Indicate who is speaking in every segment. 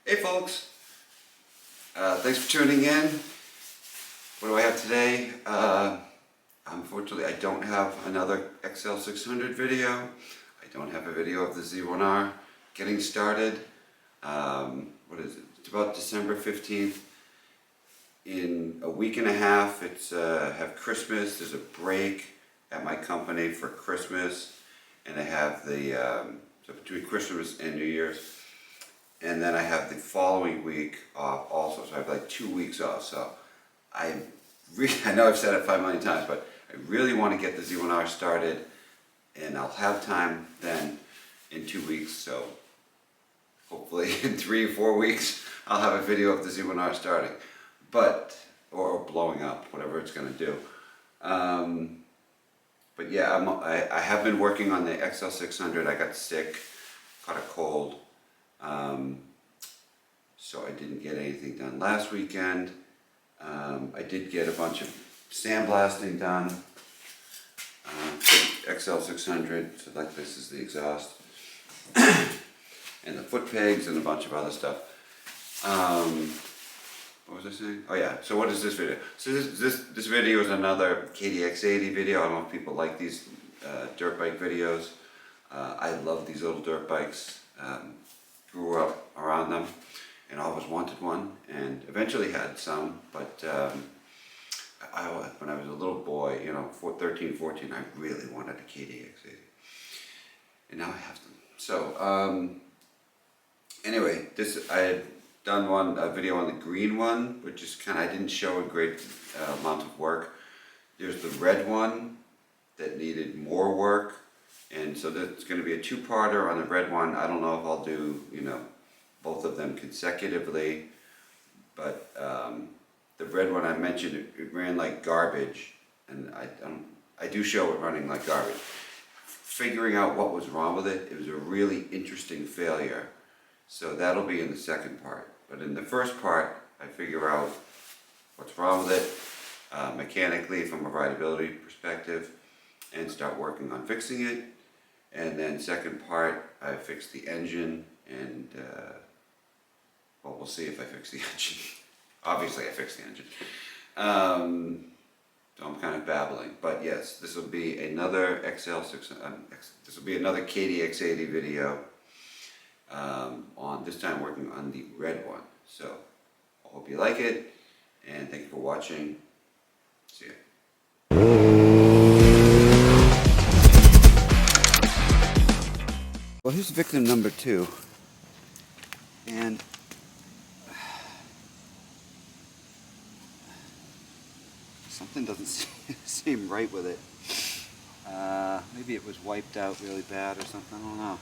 Speaker 1: Hey folks, thanks for tuning in. What do I have today? Unfortunately I don't have another XL600 video. I don't have a video of the Z1R getting started. What is it? It's about December 15th. In a week and a half it's have Christmas. There's a break at my company for Christmas, and I have the so between Christmas and New Year's. And then I have the following week off also, so I have like 2 weeks off. So I know I've said it 5 million times, but I really want to get the Z1R started, and I'll have time then in 2 weeks. So hopefully in 3 or 4 weeks I'll have a video of the Z1R starting, or blowing up, whatever it's going to do. But yeah, I have been working on the XL600. I got sick, caught a cold. So I didn't get anything done last weekend. I did get a bunch of sandblasting done. XL600, so like this is the exhaust. And the foot pegs and a bunch of other stuff. What was I saying? Oh yeah, so what is this video? So this video is another KDX80 video. I don't know if people like these dirt bike videos. I love these little dirt bikes. Grew up around them and always wanted one, and eventually had some, but when I was a little boy, 13, 14, I really wanted a KDX80, and now I have them. So anyway, I had done a video on the green one, which is I didn't show a great amount of work. There's the red one that needed more work. And so there's going to be a two-parter on the red one. I don't know if I'll do, both of them consecutively, but the red one I mentioned, it ran like garbage, and I do show it running like garbage. Figuring out what was wrong with it, it was a really interesting failure. So that'll be in the second part. But in the first part, I figure out what's wrong with it, mechanically from a rideability perspective, and start working on fixing it. And then second part, I fix the engine, and well, we'll see if I fix the engine. Obviously I fix the engine. So I'm kind of babbling, but yes, this will be another this will be another KDX80 video, on this time working on the red one. So I hope you like it, and thank you for watching. See ya. Well, here's victim number 2, and something doesn't seem right with it. Maybe it was wiped out really bad or something, I don't know.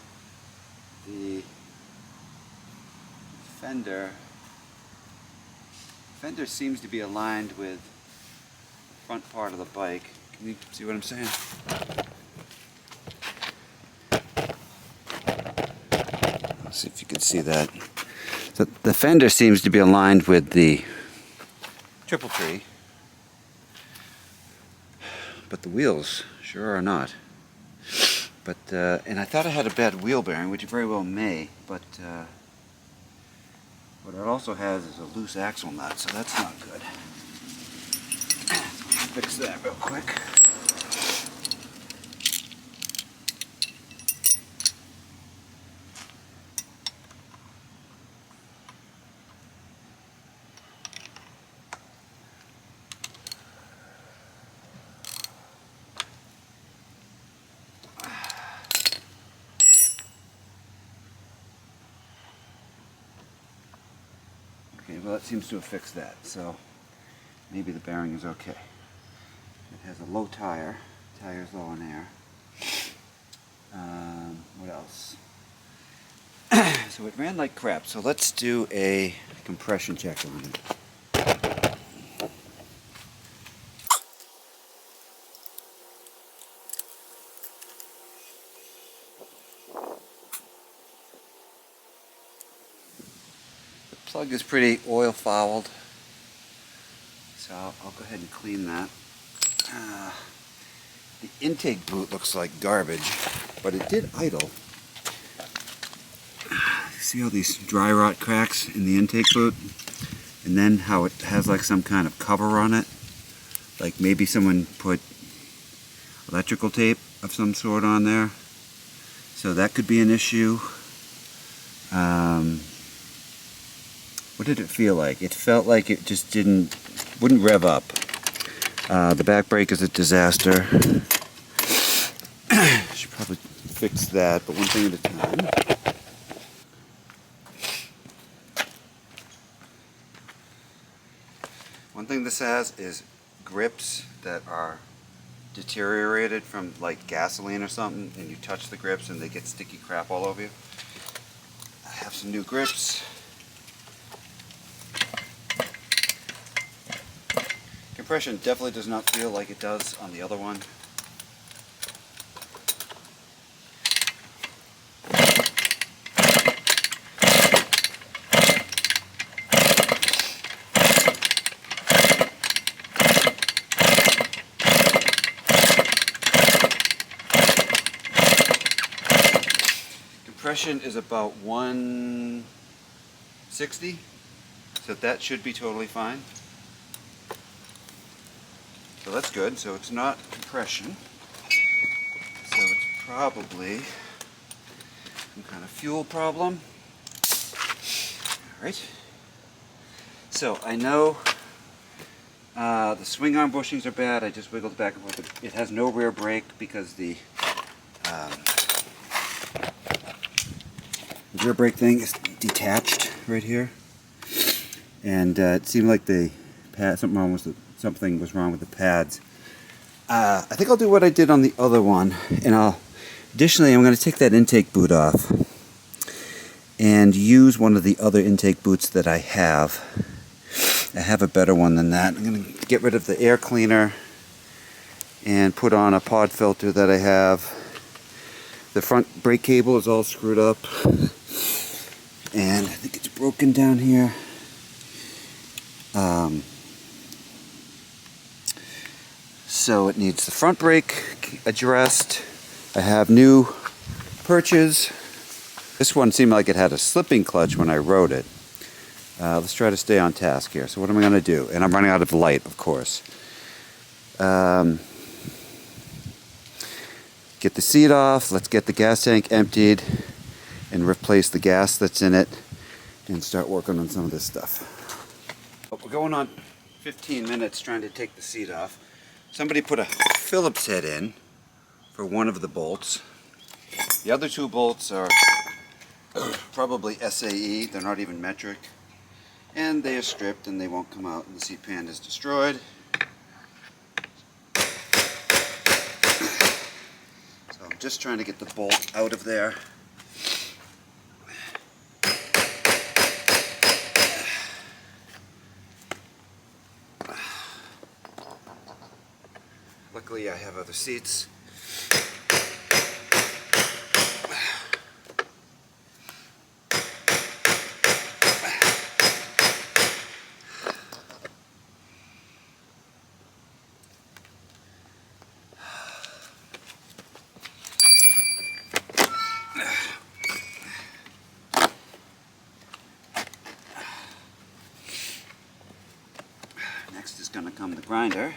Speaker 1: The fender seems to be aligned with the front part of the bike. Can you see what I'm saying? See if you can see that. So the fender seems to be aligned with the triple tree, but the wheels sure are not. But and I thought I had a bad wheel bearing, which it very well may, but what it also has is a loose axle nut, so that's not good. Fix that real quick. Okay, well that seems to have fixed that, so maybe the bearing is okay. It has a low tire, tire's low in air. What else? So it ran like crap, so let's do a compression check on it. Plug is pretty oil fouled, so I'll go ahead and clean that. The intake boot looks like garbage, but it did idle See all these dry rot cracks in the intake boot? And then how it has like some kind of cover on it. Like maybe someone put electrical tape of some sort on there. So that could be an issue. What did it feel like? It felt like it just wouldn't rev up. The back brake is a disaster. Should probably fix that, but one thing at a time. One thing this has is grips that are deteriorated from like gasoline or something, and you touch the grips and they get sticky crap all over you. I have some new grips. Compression definitely does not feel like it does on the other one. Compression is about 160, so that should be totally fine. So that's good. So it's not compression. So it's probably some kind of fuel problem. All right. So I know the swing arm bushings are bad. I just wiggled back and forth. It has no rear brake because the rear brake thing is detached right here, and it seemed like the pad, something was wrong with the pads. I think I'll do what I did on the other one, and additionally I'm going to take that intake boot off and use one of the other intake boots that I have. I have a better one than that. I'm going to get rid of the air cleaner and put on a pod filter that I have. The front brake cable is all screwed up, and I think it's broken down here. So it needs the front brake addressed. I have new perches. This one seemed like it had a slipping clutch when I rode it. Let's try to stay on task here. So what am I going to do? And I'm running out of light, of course. Get the seat off. Let's get the gas tank emptied and replace the gas that's in it and start working on some of this stuff. We're going on 15 minutes trying to take the seat off. Somebody put a Phillips head in for one of the bolts. The other two bolts are probably SAE. They're not even metric. And they are stripped and they won't come out, and the seat pan is destroyed. So I'm just trying to get the bolt out of there. Luckily I have other seats. Next is going to come the grinder.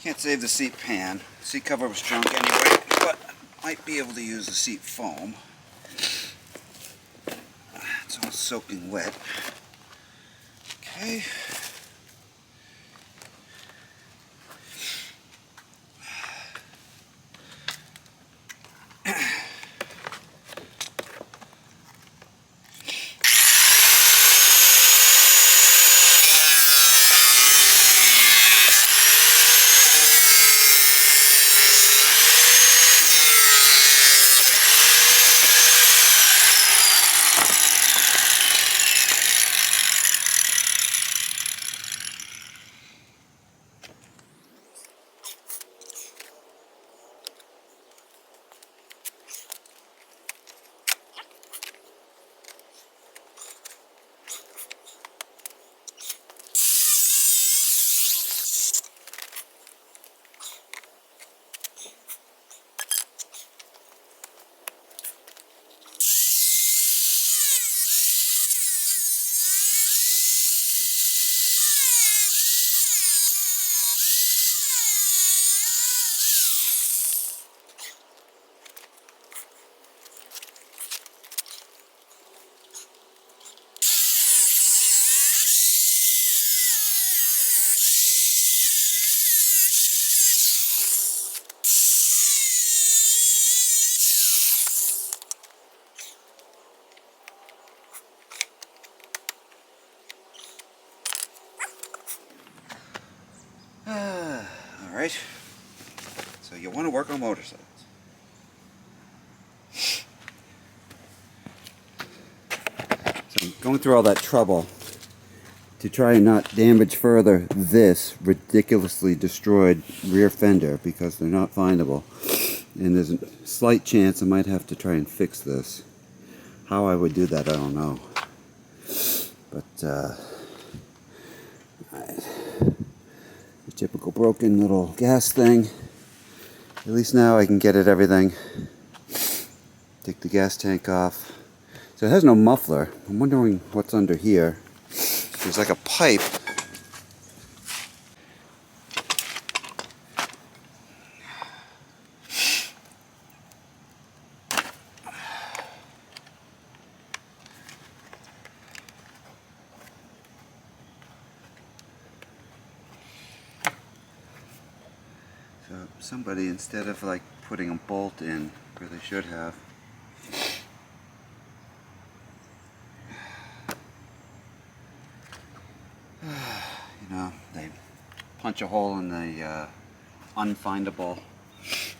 Speaker 1: Can't save the seat pan. The seat cover was junk anyway, but might be able to use the seat foam. It's all soaking wet. Okay. Alright. So you want to work on motorcycles. So I'm going through all that trouble to try and not damage further this ridiculously destroyed rear fender because they're not findable. And there's a slight chance I might have to try and fix this. How I would do that, I don't know. But, the typical broken little gas thing. At least now I can get at everything. Take the gas tank off. So it has no muffler. I'm wondering what's under here. There's like a pipe. So somebody, instead of like putting a bolt in where they should have, they punch a hole in the unfindable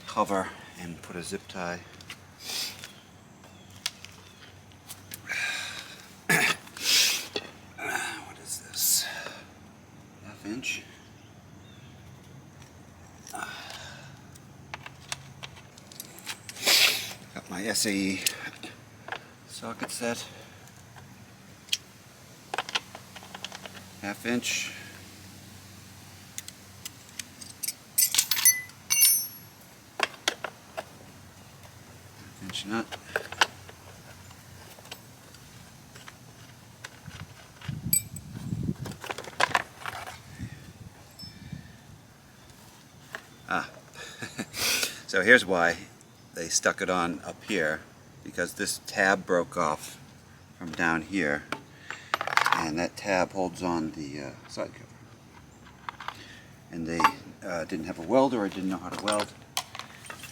Speaker 1: cover and put a zip tie. What is this? Half inch? Got my SAE socket set. Half inch. Half inch nut. So here's why they stuck it on up here, because this tab broke off from down here, and that tab holds on the side cover. And they didn't have a welder or didn't know how to weld,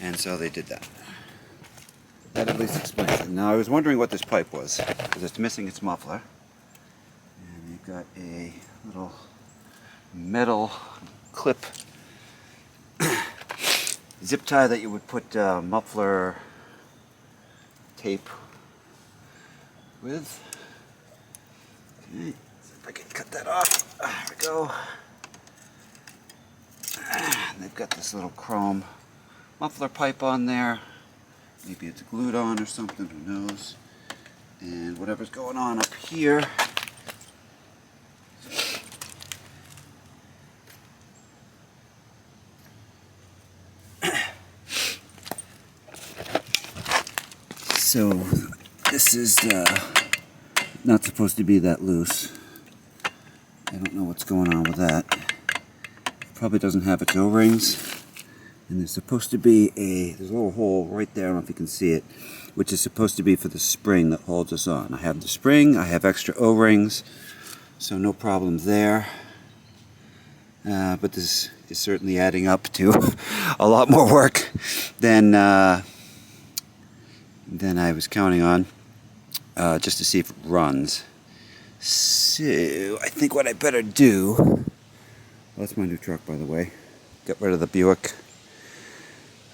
Speaker 1: and so they did that. That at least explains it. Now I was wondering what this pipe was, because it's missing its muffler. And you've got a little metal clip zip tie that you would put muffler tape with. Okay, see if I can cut that off. There we go. And they've got this little chrome muffler pipe on there. Maybe it's glued on or something, who knows. And whatever's going on up here. So this is not supposed to be that loose. I don't know what's going on with that. It probably doesn't have its O-rings. And there's supposed to be there's a little hole right there, I don't know if you can see it, which is supposed to be for the spring that holds us on. I have the spring, I have extra O-rings, so no problems there. But this is certainly adding up to a lot more work than I was counting on, just to see if it runs. So I think what I better do, well, that's my new truck, by the way, get rid of the Buick.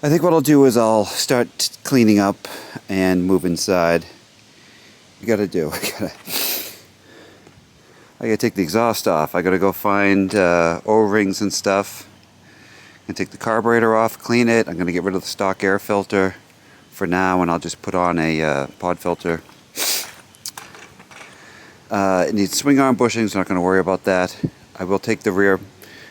Speaker 1: I think what I'll do is I'll start cleaning up and move inside. I gotta take the exhaust off. I gotta go find O-rings and stuff. I'm gonna take the carburetor off, clean it. I'm gonna get rid of the stock air filter for now, and I'll just put on a pod filter. It needs swing arm bushings, not going to worry about that. I will take the rear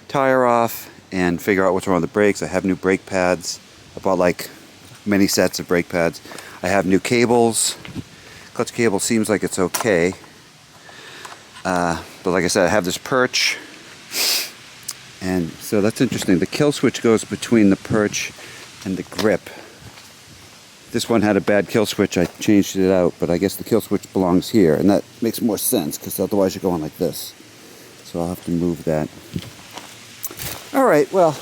Speaker 1: tire off and figure out what's wrong with the brakes. I have new brake pads. I bought like many sets of brake pads. I have new cables. Clutch cable seems like it's okay. But like I said, I have this perch. And so that's interesting. The kill switch goes between the perch and the grip. This one had a bad kill switch. I changed it out, but I guess the kill switch belongs here, and that makes more sense because otherwise you're going like this. So I'll have to move that. All right, well,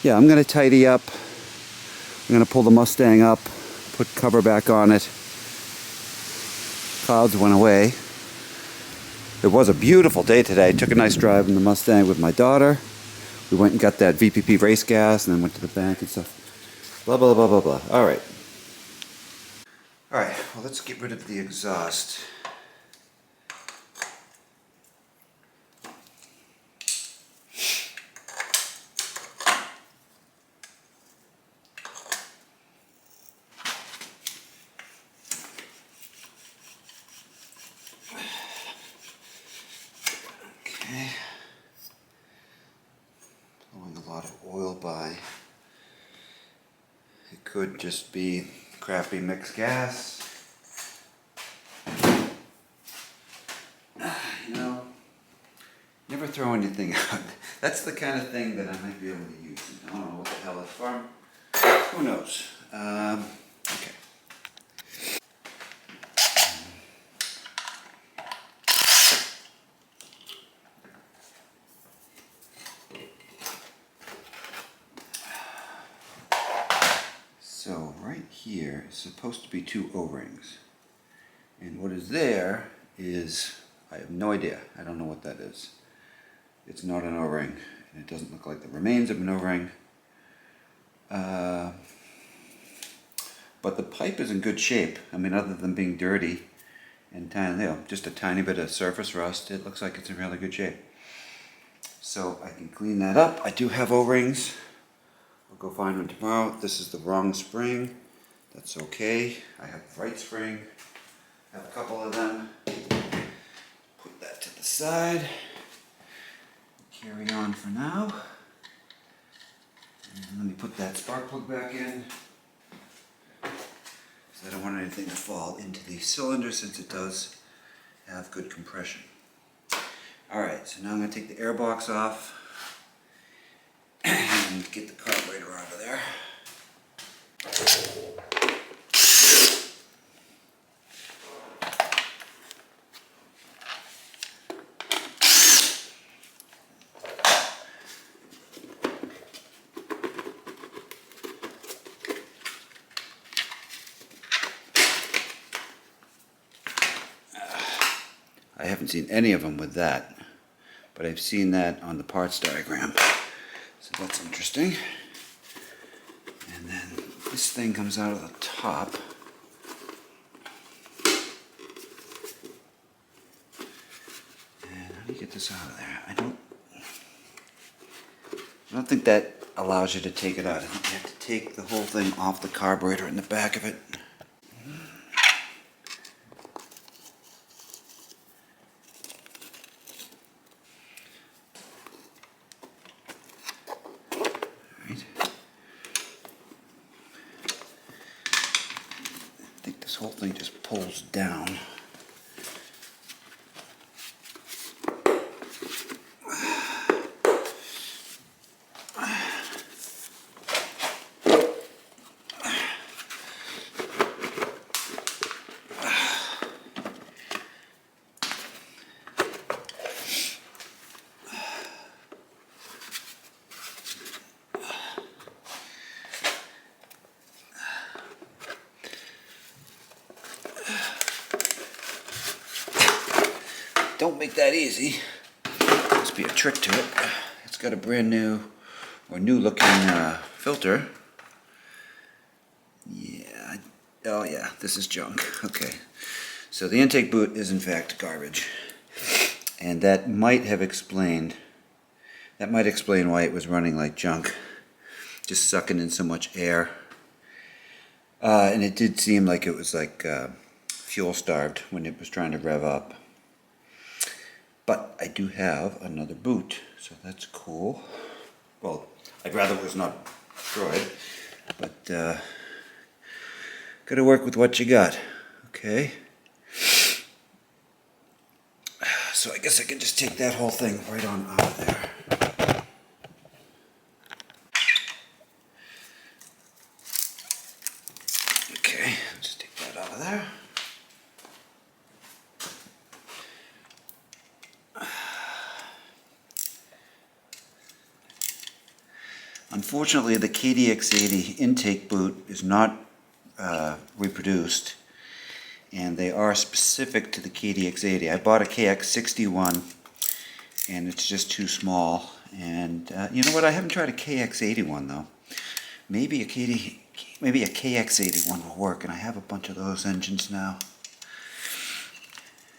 Speaker 1: yeah, I'm going to tidy up. I'm going to pull the Mustang up, put cover back on it. Clouds went away. It was a beautiful day today. I took a nice drive in the Mustang with my daughter. We went and got that VPP race gas and then went to the bank and stuff. Blah, blah, blah, blah, blah. All right. All right, well, let's get rid of the exhaust. Okay. Blowing a lot of oil by. It could just be crappy mixed gas. You know, never throw anything out. That's the kind of thing that I might be able to use. I don't know what the hell it's from. Who knows? Okay. So right here is supposed to be 2 O-rings. And what is there is, I have no idea. I don't know what that is. It's not an O-ring. And it doesn't look like the remains of an O-ring. But the pipe is in good shape. I mean, other than being dirty and tiny, you know, just a tiny bit of surface rust, it looks like it's in really good shape. So I can clean that up. I do have O-rings. I'll go find one tomorrow. This is the wrong spring. That's okay. I have the right spring. I have a couple of them. Put that to the side. Carry on for now. And let me put that spark plug back in. I don't want anything to fall into the cylinder since it does have good compression. Alright, so now I'm going to take the air box off and get the carburetor out of there. I haven't seen any of them with that, but I've seen that on the parts diagram, so that's interesting. And then this thing comes out of the top. And how do you get this out of there? I don't think that allows you to take it out. I think you have to take the whole thing off the carburetor in the back of it. I think this whole thing just pulls down. Don't make that easy. Must be a trick to it. It's got a brand new or new looking filter. Yeah. Oh yeah, this is junk. Okay. So the intake boot is in fact garbage. And that might explain why it was running like junk. Just sucking in so much air. And it did seem like it was like fuel starved when it was trying to rev up. But I do have another boot, so that's cool. Well, I'd rather it was not destroyed, but gotta work with what you got, okay? So I guess I can just take that whole thing right on out of there. Okay, just take that out of there. Unfortunately, the KDX80 intake boot is not reproduced, and they are specific to the KDX80. I bought a KX60 one, and it's just too small, And you know what? I haven't tried a KX80 one though. Maybe a KX80 one will work, and I have a bunch of those engines now.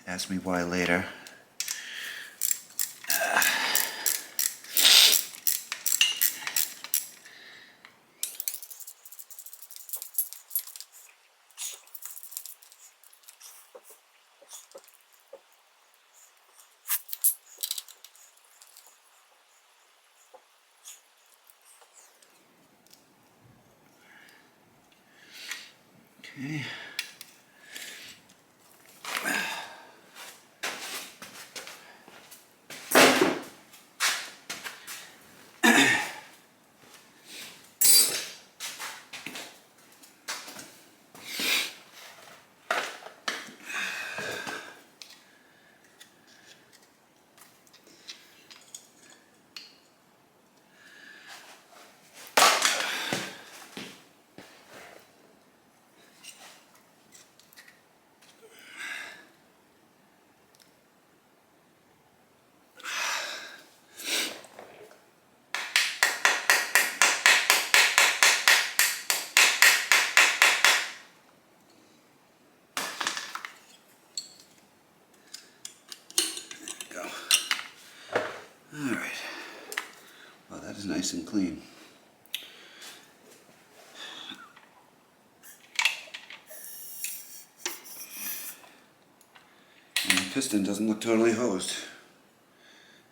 Speaker 1: Ask me why later. Okay. Alright, well that is nice and clean. And the piston doesn't look totally hosed.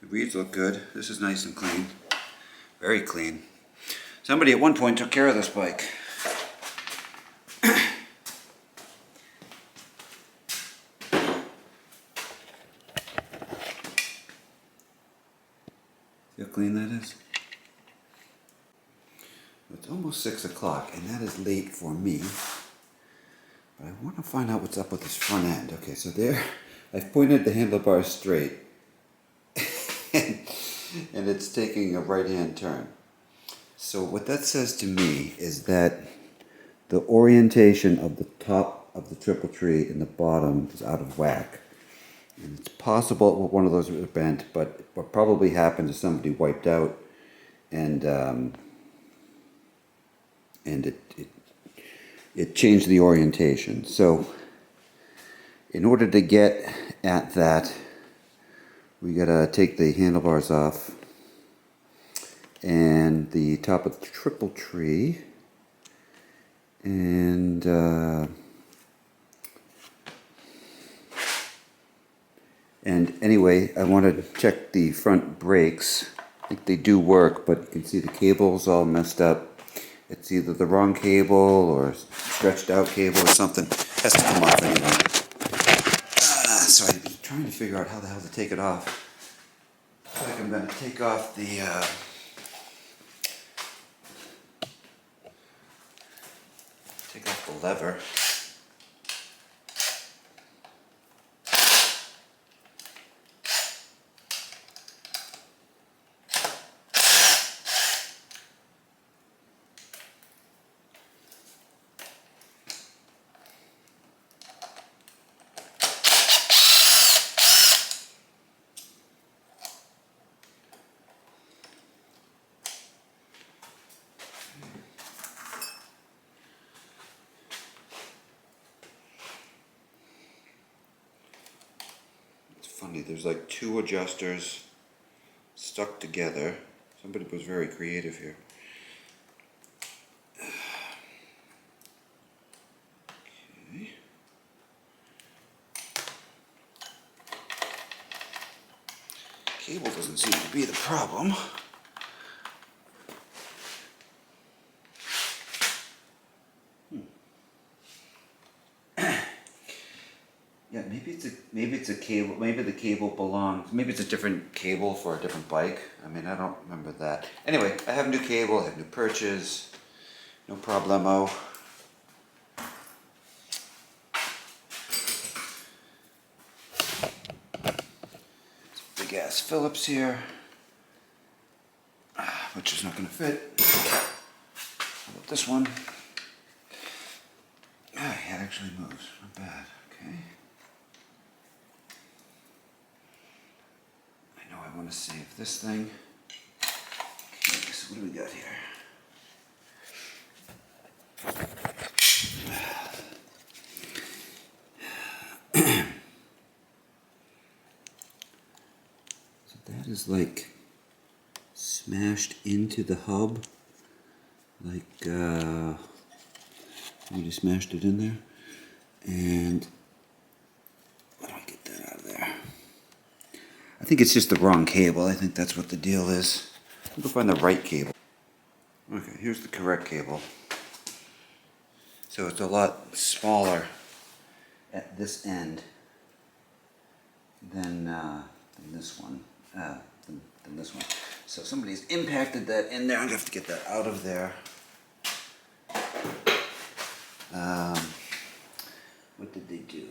Speaker 1: The reeds look good. This is nice and clean. Very clean. Somebody at one point took care of this bike. See how clean that is? It's almost 6 o'clock, and that is late for me. But I want to find out what's up with this front end. Okay, so there, I've pointed the handlebars straight, and it's taking a right-hand turn. So what that says to me is that the orientation of the top of the triple tree and the bottom is out of whack. And it's possible one of those was bent, but what probably happened is somebody wiped out, and it changed the orientation. So in order to get at that, we gotta take the handlebars off and the top of the triple tree, and anyway, I want to check the front brakes. I think they do work, but you can see the cable's all messed up. It's either the wrong cable or stretched out cable or something. It has to come off anyway. So I'm trying to figure out how the hell to take it off. Looks like I'm going to take off the lever. Funny, there's like two adjusters stuck together. Somebody was very creative here. Okay. Cable doesn't seem to be the problem. Yeah, maybe it's a cable. Maybe the cable belongs. Maybe it's a different cable for a different bike. I mean, I don't remember that. Anyway, I have new cable. I have new perches. No problemo. Big ass Phillips here, which is not going to fit. How about this one? Ah, yeah, it actually moves. Not bad. Okay. I know I want to save this thing. So what do we got here? So that is like smashed into the hub, like we just smashed it in there. And how do I get that out of there? I think it's just the wrong cable. I think that's what the deal is. We'll find the right cable. Okay, here's the correct cable. So it's a lot smaller at this end than this one. Than this one. So somebody's impacted that in there. I'm gonna have to get that out of there. What did they do?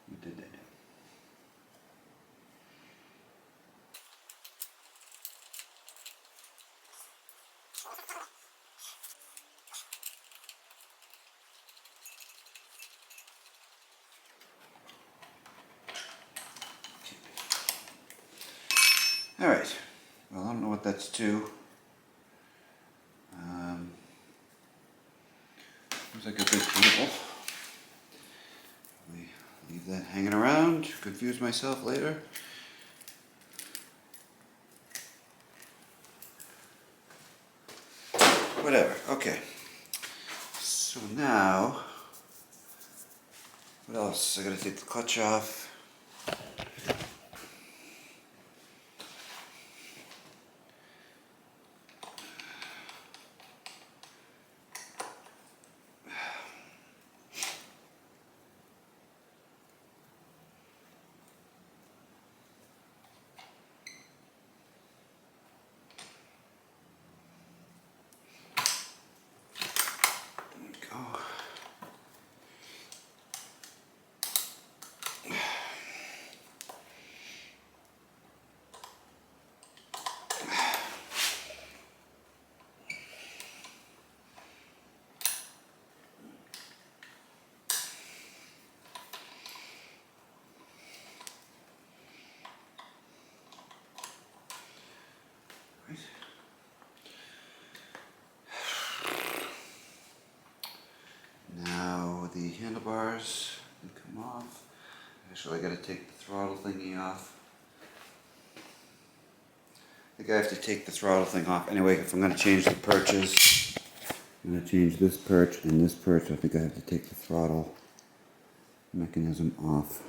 Speaker 1: What did they do? All right. Well, I don't know what that's to. Looks like a big cable. We leave that hanging around. Confuse myself later. Whatever. Okay. So now, what else? I gotta take the clutch off. There we go. Right. Now the handlebars can come off. Actually, I gotta take the throttle thingy off. I think I have to take the throttle thing off. Anyway, if I'm gonna change the perches, I'm gonna change this perch and this perch. I think I have to take the throttle mechanism off.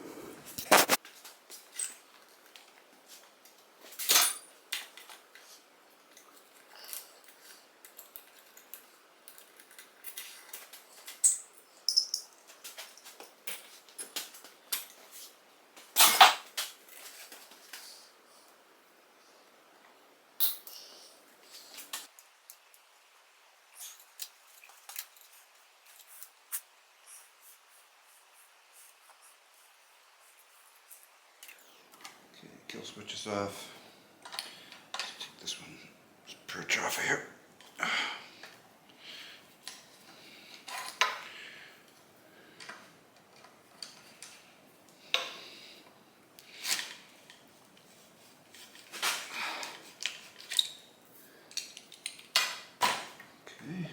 Speaker 1: Okay, kill switches off. Let's take this one, this perch off of here. Okay.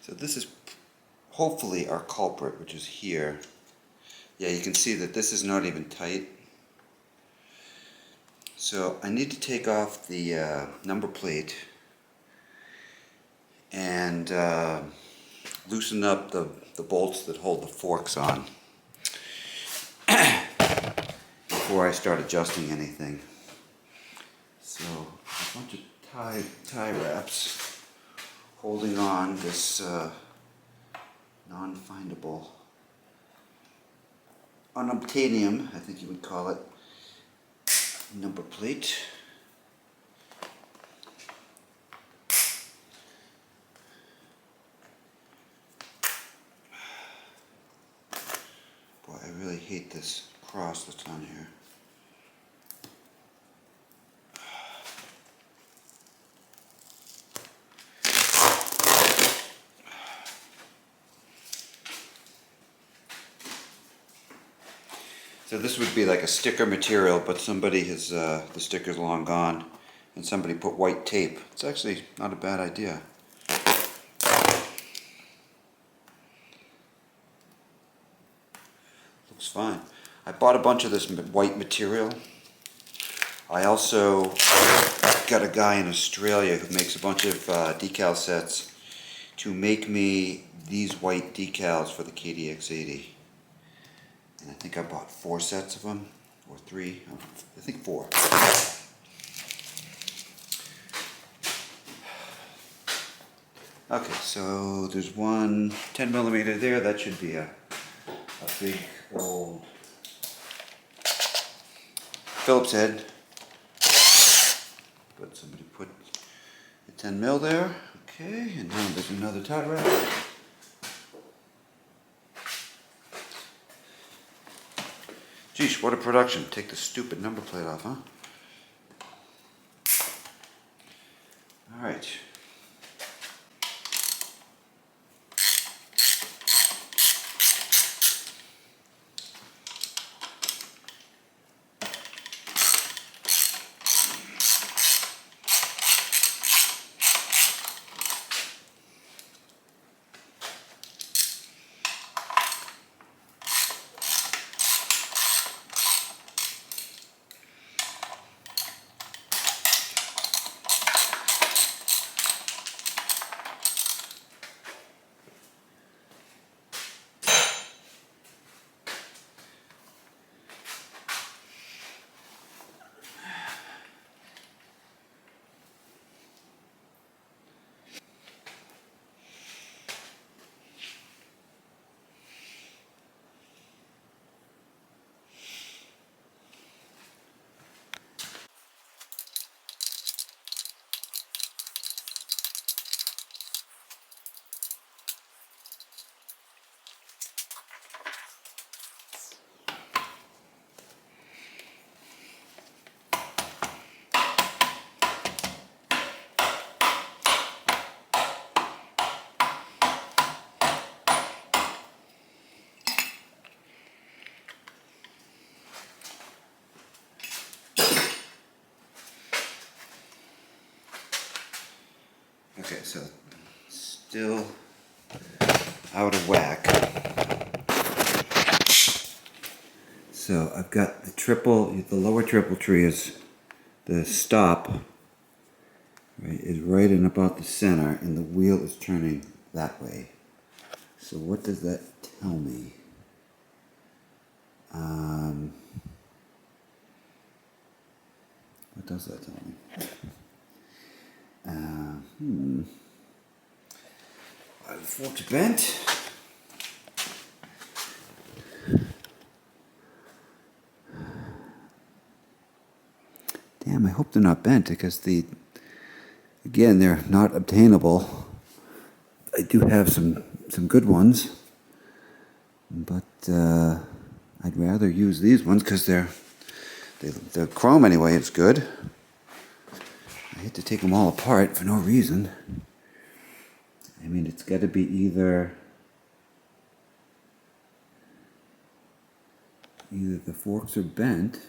Speaker 1: So this is hopefully our culprit, which is here. Yeah, you can see that this is not even tight. So I need to take off the number plate and loosen up the bolts that hold the forks on before I start adjusting anything. So a bunch of tie wraps holding on this non-findable unobtainium, I think you would call it, number plate. Boy, I really hate this cross that's on here. So this would be like a sticker material, but somebody has, the sticker's long gone, and somebody put white tape. It's actually not a bad idea. Looks fine. I bought a bunch of this white material. I also got a guy in Australia who makes a bunch of decal sets to make me these white decals for the KDX80. And I think I bought 4 sets of them, or 3, I think 4. Okay, so there's one 10 millimeter there. That should be a big old Phillips head. But somebody put a 10 mil there. Okay, and now there's another tie wrap. Geesh, what a production. Take the stupid number plate off, huh? Alright. Okay, so still out of whack. So I've got the lower triple tree is the stop, right, is right in about the center, and the wheel is turning that way. So what does that tell me? What does that tell me? The fork's bent. Damn, I hope they're not bent, because again, they're not obtainable. I do have some good ones, but I'd rather use these ones because the chrome anyway is good. I hate to take them all apart for no reason. I mean, it's got to be either the forks are bent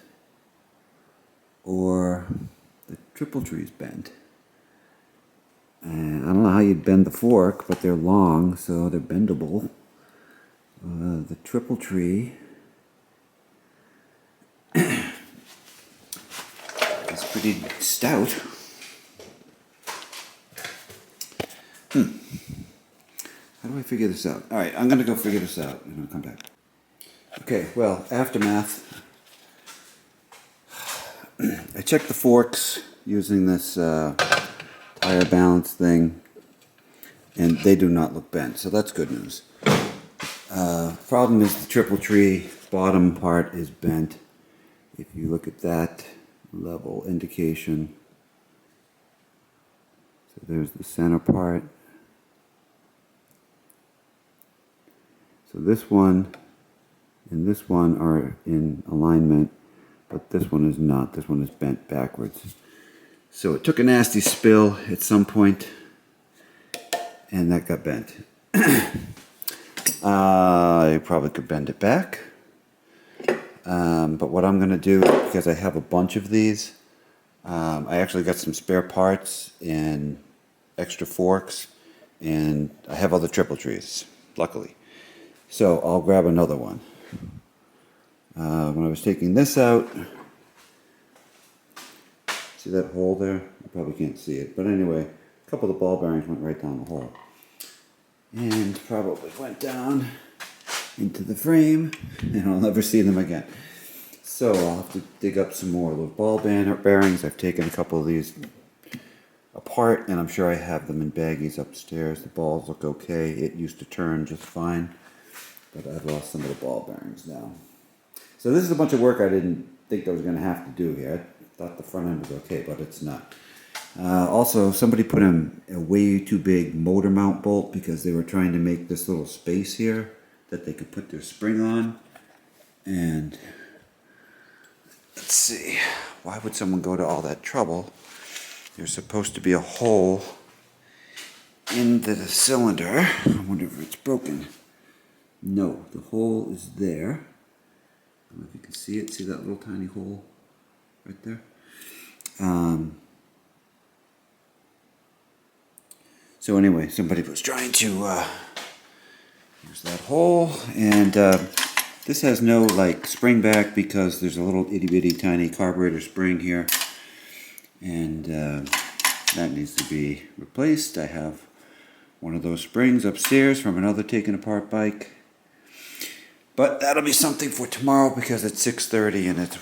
Speaker 1: or the triple tree's bent. And I don't know how you'd bend the fork, but they're long, so they're bendable. The triple tree is pretty stout. How do I figure this out? Alright, I'm going to go figure this out and I'll come back. Okay, well, aftermath. I checked the forks using this tire balance thing, and they do not look bent, so that's good news. Problem is the triple tree bottom part is bent. If you look at that level indication, so there's the center part. So this one and this one are in alignment, but this one is not. This one is bent backwards. So it took a nasty spill at some point, and that got bent. I probably could bend it back. But what I'm going to do, because I have a bunch of these, I actually got some spare parts and extra forks, and I have other triple trees, luckily. So I'll grab another one. When I was taking this out, see that hole there? You probably can't see it, but anyway, a couple of the ball bearings went right down the hole. And probably went down into the frame, and I'll never see them again. So I'll have to dig up some more of those ball bearings. I've taken a couple of these apart, and I'm sure I have them in baggies upstairs. The balls look okay. It used to turn just fine, but I've lost some of the ball bearings now. So this is a bunch of work I didn't think I was going to have to do here. I thought the front end was okay, but it's not. Also, somebody put in a way too big motor mount bolt because they were trying to make this little space here that they could put their spring on. And let's see, why would someone go to all that trouble? There's supposed to be a hole in the cylinder. I wonder if it's broken. No, the hole is there. I don't know if you can see it. See that little tiny hole right there? So anyway, somebody was trying to use that hole, and this has no like spring back because there's a little itty bitty tiny carburetor spring here, and that needs to be replaced. I have one of those springs upstairs from another taken apart bike, but that'll be something for tomorrow because it's 6:30 and it's,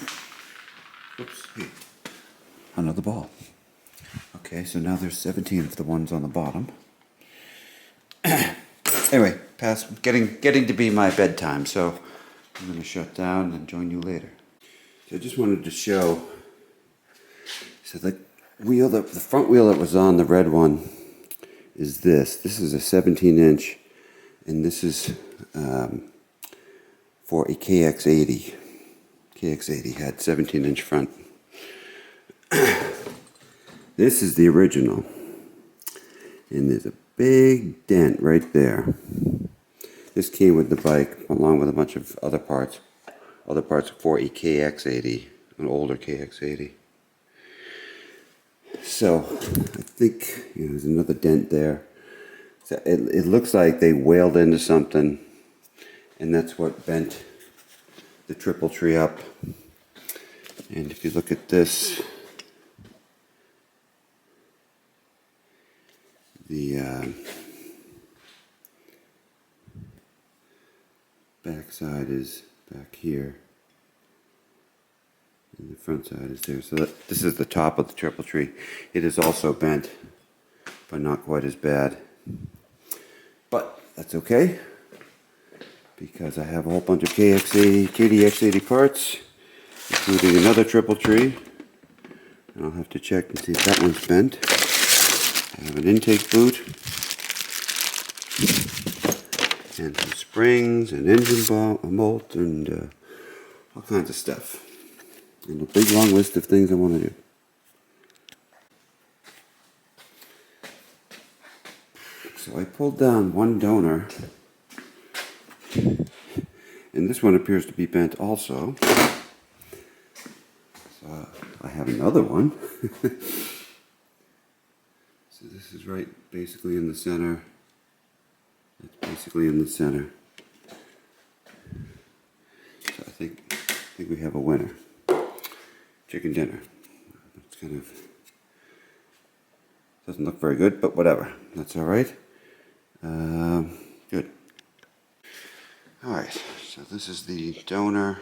Speaker 1: oops, hey, another ball. Okay, so now there's 17 of the ones on the bottom. Anyway, getting to be my bedtime, so I'm going to shut down and join you later. So I just wanted to show, so the wheel, the front wheel that was on the red one is this. This is a 17-inch, and this is for a KX80. KX80 had 17-inch front. This is the original, and there's a big dent right there. This came with the bike along with a bunch of other parts for a KX80, an older KX80. So I think there's another dent there. So it looks like they wailed into something, and that's what bent the triple tree up. And if you look at this, the back side is back here, and the front side is there. So this is the top of the triple tree. It is also bent, but not quite as bad. But that's okay, because I have a whole bunch of KDX80 parts, including another triple tree. And I'll have to check and see if that one's bent. I have an intake boot, and some springs, and engine bolt, and all kinds of stuff. And a big long list of things I want to do. So I pulled down one donor, and this one appears to be bent also. So I have another one. So this is right basically in the center. It's basically in the center. So I think we have a winner. Chicken dinner. It's kind of doesn't look very good, but whatever. That's all right. Good. All right. So this is the donor.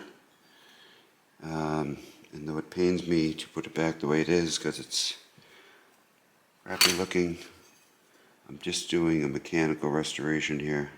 Speaker 1: And though it pains me to put it back the way it is because it's crappy looking, I'm just doing a mechanical restoration here.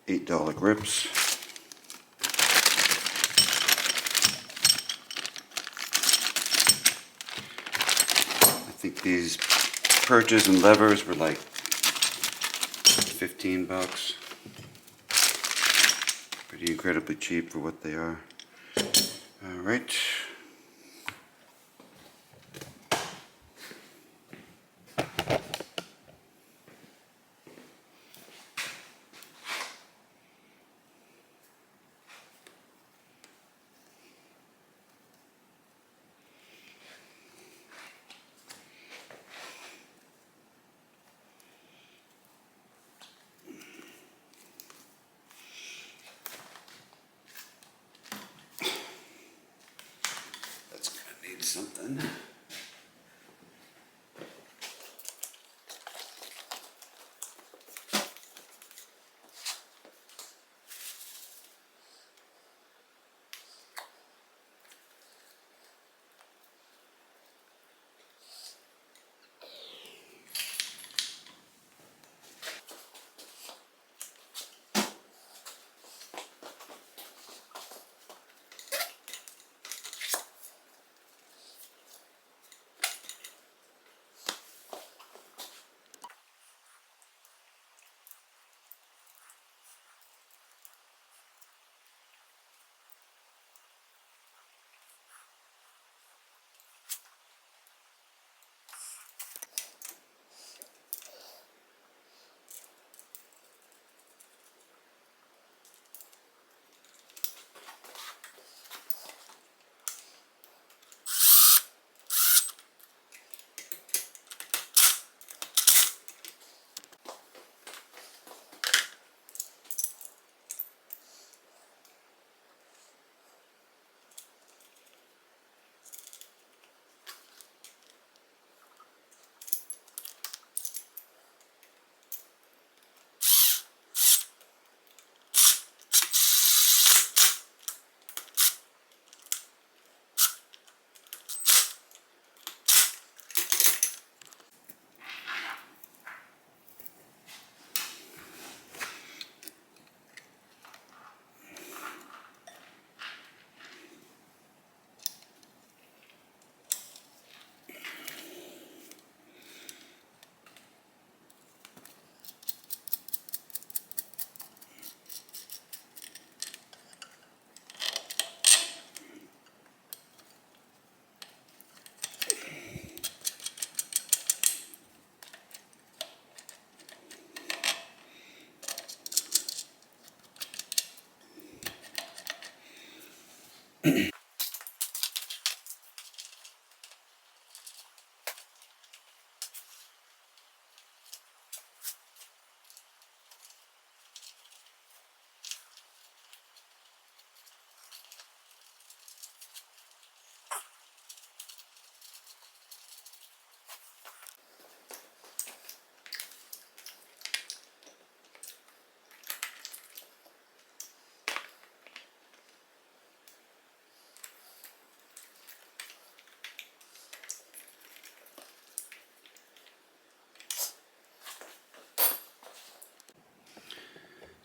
Speaker 1: $8 grips. I think these perches and levers were like 15 bucks. Pretty incredibly cheap for what they are. Alright. That's gonna need something.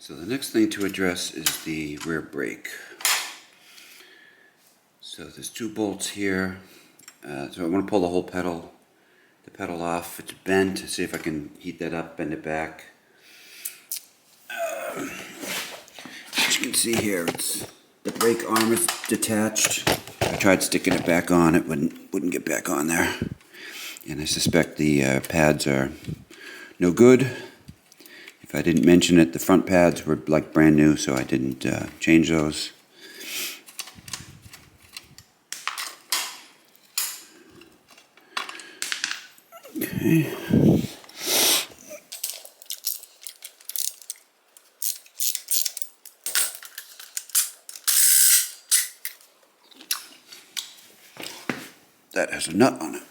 Speaker 1: So the next thing to address is the rear brake. So there's two bolts here. So I want to pull the whole the pedal off. It's bent. See if I can heat that up, bend it back. As you can see here, the brake arm is detached. I tried sticking it back on. It wouldn't get back on there. And I suspect the pads are no good. If I didn't mention it, the front pads were like brand new, so I didn't change those. Okay. That has a nut on it.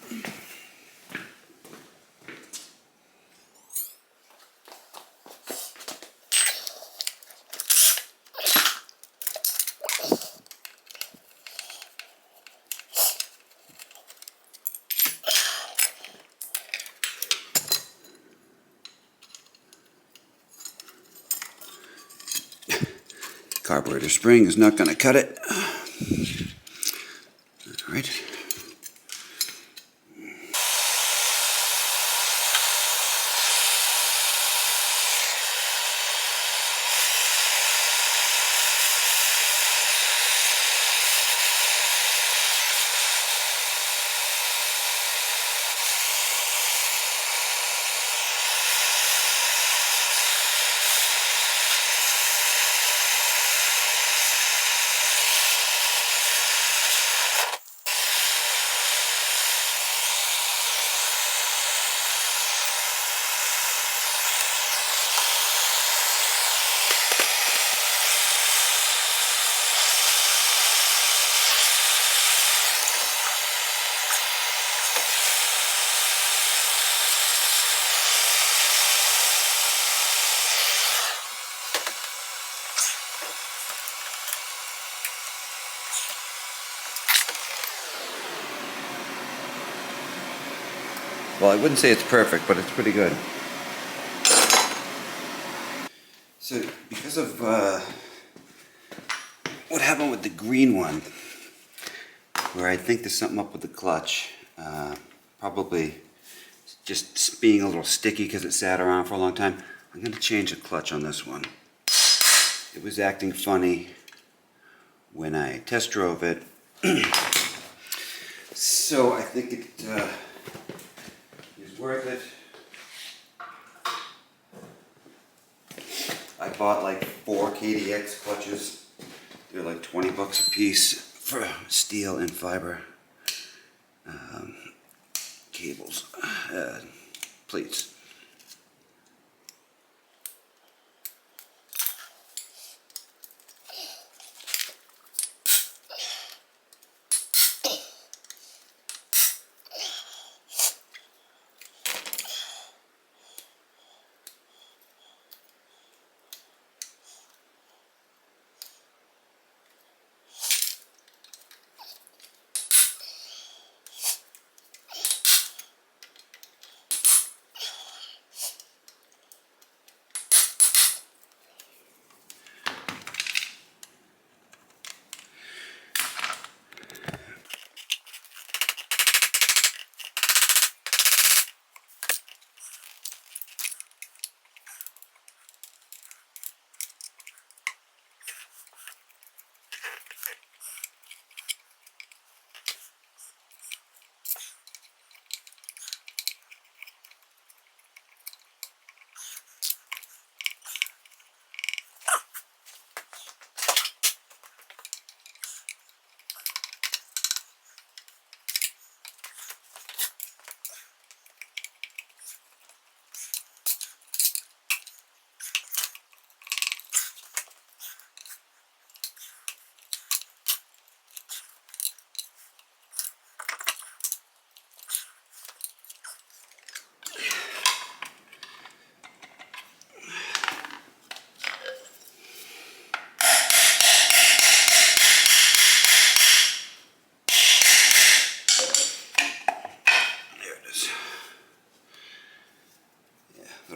Speaker 1: Carburetor spring is not going to cut it. All right. Well, I wouldn't say it's perfect, but it's pretty good. So, because of what happened with the green one, where I think there's something up with the clutch, probably just being a little sticky because it sat around for a long time, I'm going to change the clutch on this one. It was acting funny when I test drove it, so I think it is worth it. I bought like 4 KDX clutches. They're like 20 bucks a piece for steel and fiber cables, plates.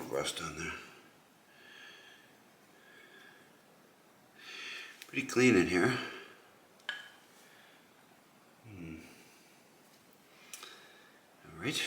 Speaker 1: Rust on there. Pretty clean in here. All right.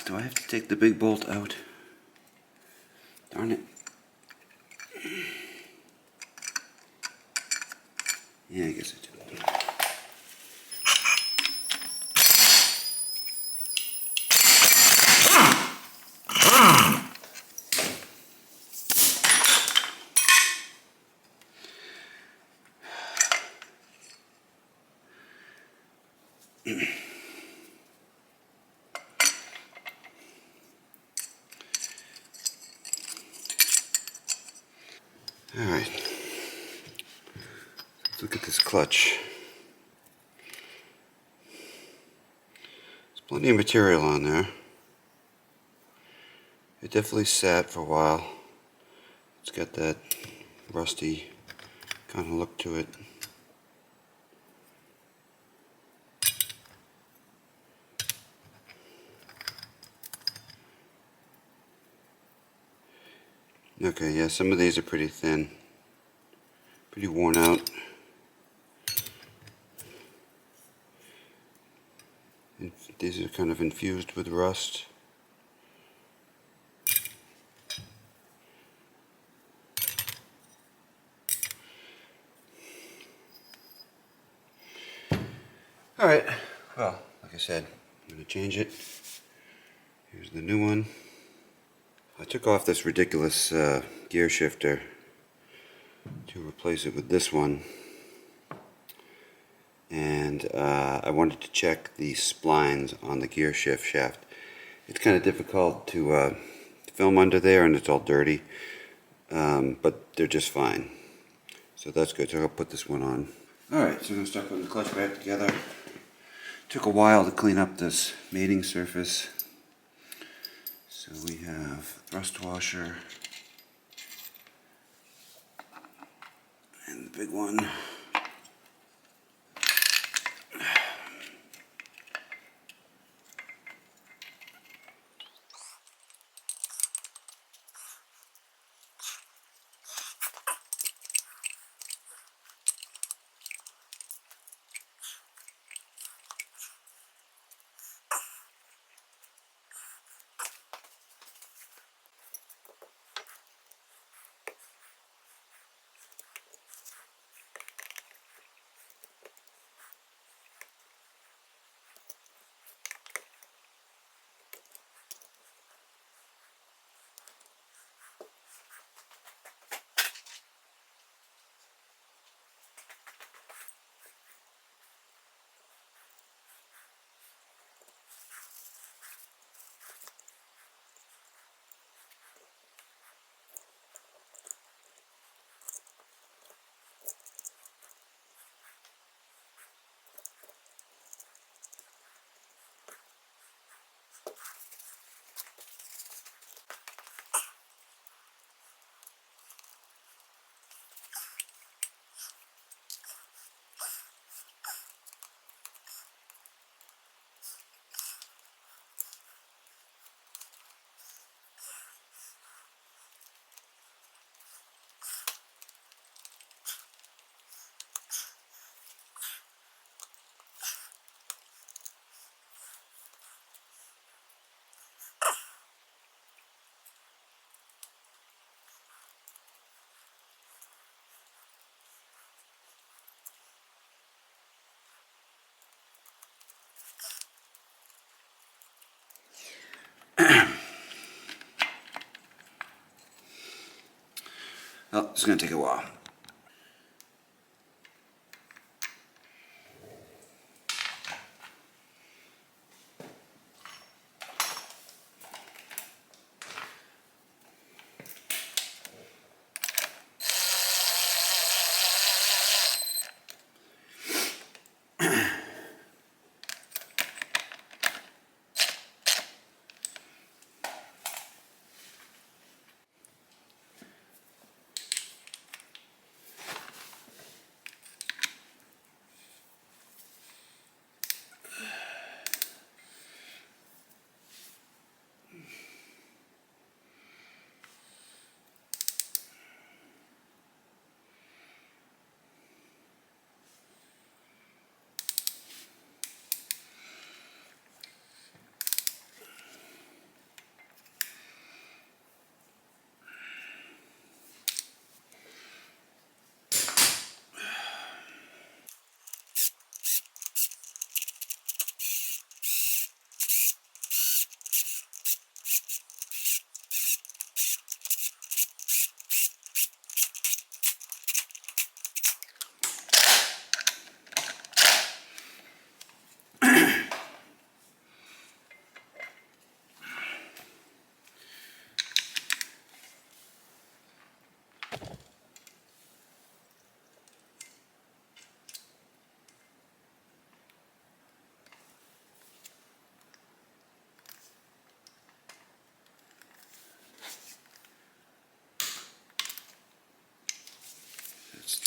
Speaker 1: Do I have to take the big bolt out? Darn it. Yeah, I guess I do. Alright, let's look at this clutch. There's plenty of material on there. It definitely sat for a while. It's got that rusty kind of look to it. Okay, yeah, some of these are pretty thin, pretty worn out. And these are kind of infused with rust. Alright, well, like I said, I'm going to change it. Here's the new one. I took off this ridiculous gear shifter to replace it with this one, and I wanted to check the splines on the gear shift shaft. It's kind of difficult to film under there, and it's all dirty, but they're just fine, so that's good. So I'll put this one on. Alright, so I'm going to start putting the clutch back together. Took a while to clean up this mating surface. So we have thrust washer and the big one. Well, it's going to take a while.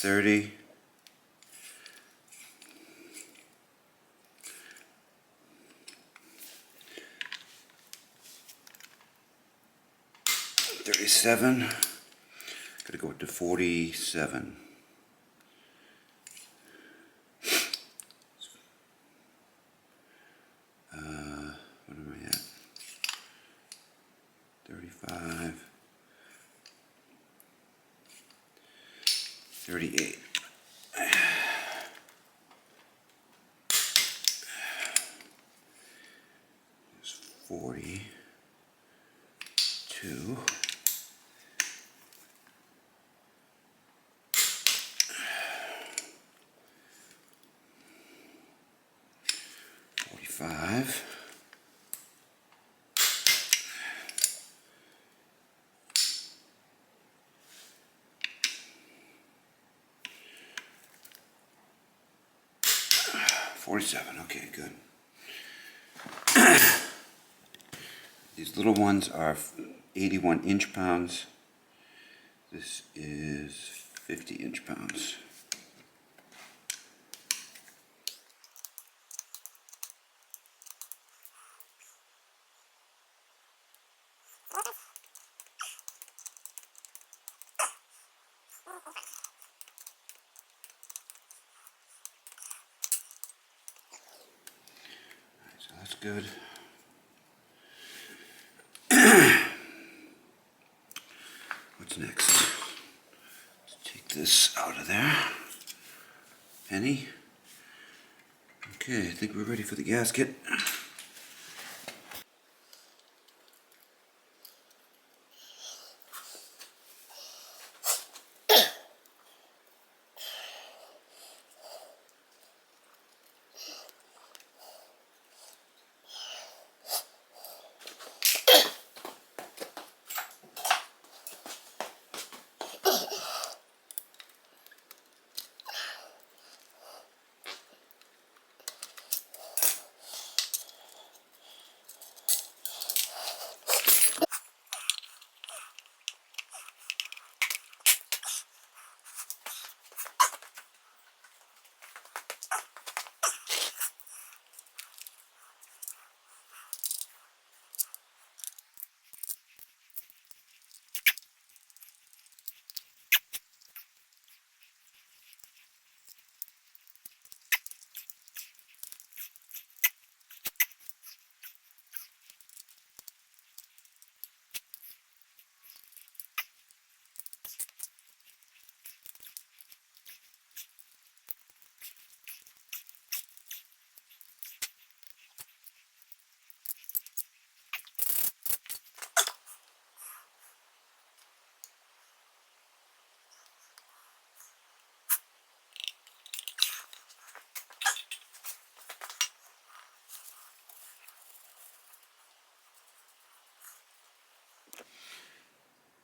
Speaker 1: 30. 37. Gotta go to 47. What am I at? 35. 38. 42. 45. 47, okay, good. These little ones are 81 inch-pounds. This is 50 inch-pounds. So that's good. What's next? Let's take this out of there. Penny. Okay, I think we're ready for the gasket.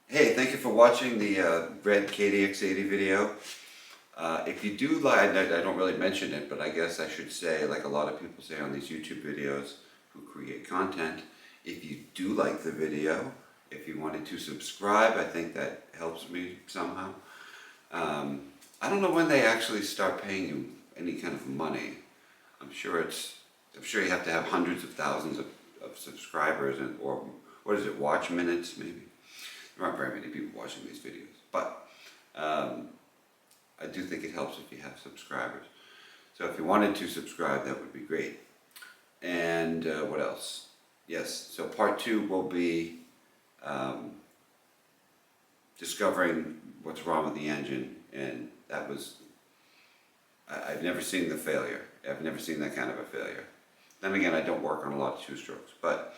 Speaker 1: Hey, thank you for watching the red KDX80 video. If you do like, I don't really mention it, but I guess I should say, like a lot of people say on these YouTube videos who create content, if you do like the video, if you wanted to subscribe, I think that helps me somehow. I don't know when they actually start paying you any kind of money. I'm sure you have to have hundreds of thousands of subscribers or what is it, watch minutes maybe? There aren't very many people watching these videos, but I do think it helps if you have subscribers. So if you wanted to subscribe, that would be great. And what else? Yes, so part 2 will be discovering what's wrong with the engine, and that was, I've never seen the failure. I've never seen that kind of a failure. Then again, I don't work on a lot of two-strokes, but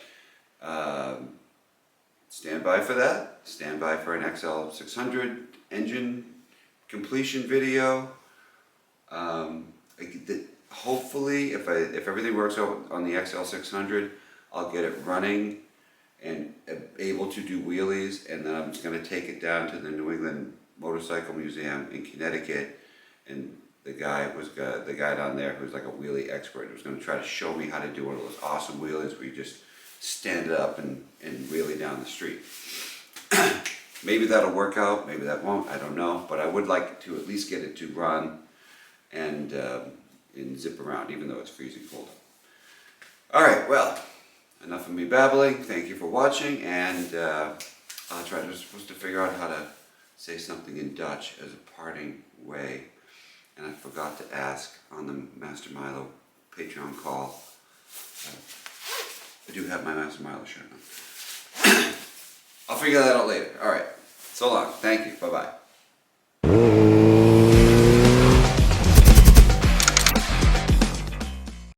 Speaker 1: stand by for that. Stand by for an XL600 engine completion video. Hopefully, if everything works out on the XL600, I'll get it running and able to do wheelies, and then I'm just going to take it down to the New England Motorcycle Museum in Connecticut, and the guy down there who's like a wheelie expert was going to try to show me how to do one of those awesome wheelies where you just stand it up and wheelie down the street. Maybe that'll work out, maybe that won't, I don't know. But I would like to at least get it to run and zip around, even though it's freezing cold. Alright, well, enough of me babbling. Thank you for watching, and I'll try to, supposed to figure out how to say something in Dutch as a parting way. And I forgot to ask on the Master Milo Patreon call. I do have my Master Milo shirt on. I'll figure that out later. Alright, so long. Thank you. Bye-bye.